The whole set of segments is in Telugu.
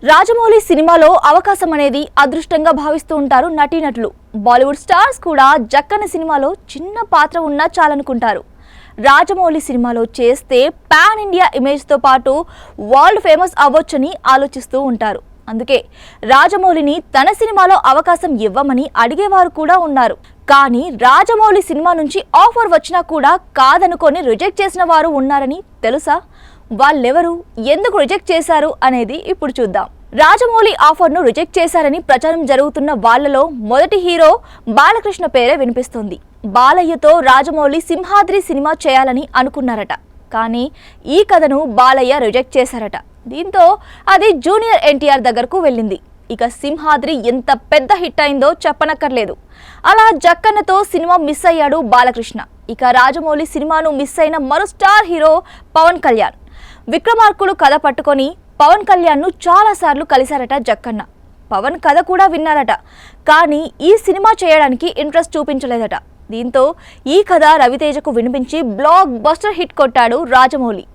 రాజమౌళి సినిమాలో అవకాశం అనేది అదృష్టంగా భావిస్తూ ఉంటారు నటీనటులు. బాలీవుడ్ స్టార్స్ కూడా జక్కన్న సినిమాలో చిన్న పాత్ర ఉన్నా చాలనుకుంటారు. రాజమౌళి సినిమాలో చేస్తే పాన్ ఇండియా ఇమేజ్తో పాటు వరల్డ్ ఫేమస్ అవ్వొచ్చని ఆలోచిస్తూ ఉంటారు. అందుకే రాజమౌళిని తన సినిమాలో అవకాశం ఇవ్వమని అడిగేవారు కూడా ఉన్నారు. కానీ రాజమౌళి సినిమా నుంచి ఆఫర్ వచ్చినా కూడా కాదనుకొని రిజెక్ట్ చేసిన వారు ఉన్నారని తెలుసా? వాళ్ళెవరు, ఎందుకు రిజెక్ట్ చేశారు అనేది ఇప్పుడు చూద్దాం. రాజమౌళి ఆఫర్ను రిజెక్ట్ చేశారని ప్రచారం జరుగుతున్న వాళ్లలో మొదటి హీరో బాలకృష్ణ పేరే వినిపిస్తుంది. బాలయ్యతో రాజమౌళి సింహాద్రి సినిమా చేయాలని అనుకున్నారట. కానీ ఈ కథను బాలయ్య రిజెక్ట్ చేశారట. దీంతో అది జూనియర్ ఎన్టీఆర్ దగ్గరకు వెళ్ళింది. ఇక సింహాద్రి ఎంత పెద్ద హిట్ అయిందో చెప్పనక్కర్లేదు. అలా జక్కన్నతో సినిమా మిస్ అయ్యాడు బాలకృష్ణ. ఇక రాజమౌళి సినిమాను మిస్ అయిన మరో స్టార్ హీరో పవన్ కళ్యాణ్. విక్రమార్కుడు కథ పట్టుకొని పవన్ కళ్యాణ్ను చాలాసార్లు కలిశారట జక్కన్న. పవన్ కథ కూడా విన్నారట. కానీ ఈ సినిమా చేయడానికి ఇంట్రెస్ట్ చూపించలేదట. దీంతో ఈ కథ రవితేజకు వినిపించి బ్లాక్ బస్టర్ హిట్ కొట్టాడు రాజమౌళి.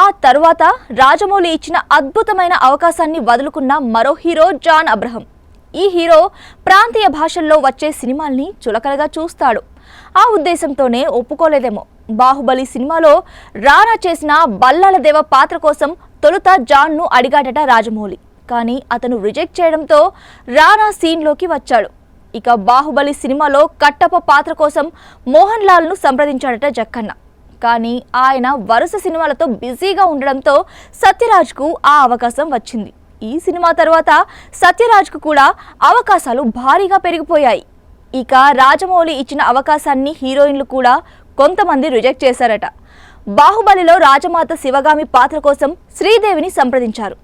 ఆ తర్వాత రాజమౌళి ఇచ్చిన అద్భుతమైన అవకాశాన్ని వదులుకున్న మరో హీరో జాన్ అబ్రహం. ఈ హీరో ప్రాంతీయ భాషల్లో వచ్చే సినిమాల్ని చులకనగా చూస్తాడు. ఆ ఉద్దేశంతోనే ఒప్పుకోలేదేమో. బాహుబలి సినిమాలో రానా చేసిన బల్లాల దేవ పాత్ర కోసం తొలుత జాన్ను అడిగాడట రాజమౌళి. కానీ అతను రిజెక్ట్ చేయడంతో రానా సీన్లోకి వచ్చాడు. ఇక బాహుబలి సినిమాలో కట్టప్ప పాత్ర కోసం మోహన్ లాల్ను సంప్రదించాడట జక్కన్న. కానీ ఆయన వరుస సినిమాలతో బిజీగా ఉండడంతో సత్యరాజ్కు ఆ అవకాశం వచ్చింది. ఈ సినిమా తర్వాత సత్యరాజ్కు కూడా అవకాశాలు భారీగా పెరిగిపోయాయి. ఇక రాజమౌళి ఇచ్చిన అవకాశాన్ని హీరోయిన్లు కూడా కొంతమంది రిజెక్ట్ చేశారట. బాహుబలిలో రాజమాత శివగామి పాత్ర కోసం శ్రీదేవిని సంప్రదించారు.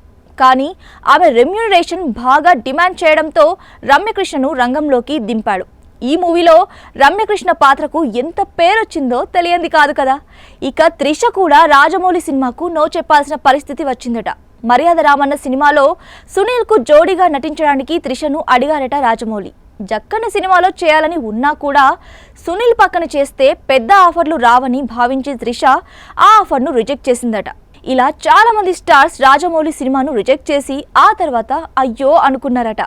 కానీ ఆమె రెమ్యూనరేషన్ బాగా డిమాండ్ చేయడంతో రమ్యకృష్ణను రంగంలోకి దింపాడు. ఈ మూవీలో రమ్యకృష్ణ పాత్రకు ఎంత పేరొచ్చిందో తెలియంది కాదు కదా. ఇక త్రిష కూడా రాజమౌళి సినిమాకు నో చెప్పాల్సిన పరిస్థితి వచ్చిందట. మర్యాద రామన్న సినిమాలో సునీల్కు జోడీగా నటించడానికి త్రిషను అడిగారట రాజమౌళి. జక్కన్న సినిమాలో చేయాలని ఉన్నా కూడా సునీల్ పక్కన చేస్తే పెద్ద ఆఫర్లు రావని భావించి త్రిష ఆ ఆఫర్ను రిజెక్ట్ చేసిందట. ఇలా చాలా మంది స్టార్స్ రాజమౌళి సినిమాను రిజెక్ట్ చేసి ఆ తర్వాత అయ్యో అనుకున్నారట.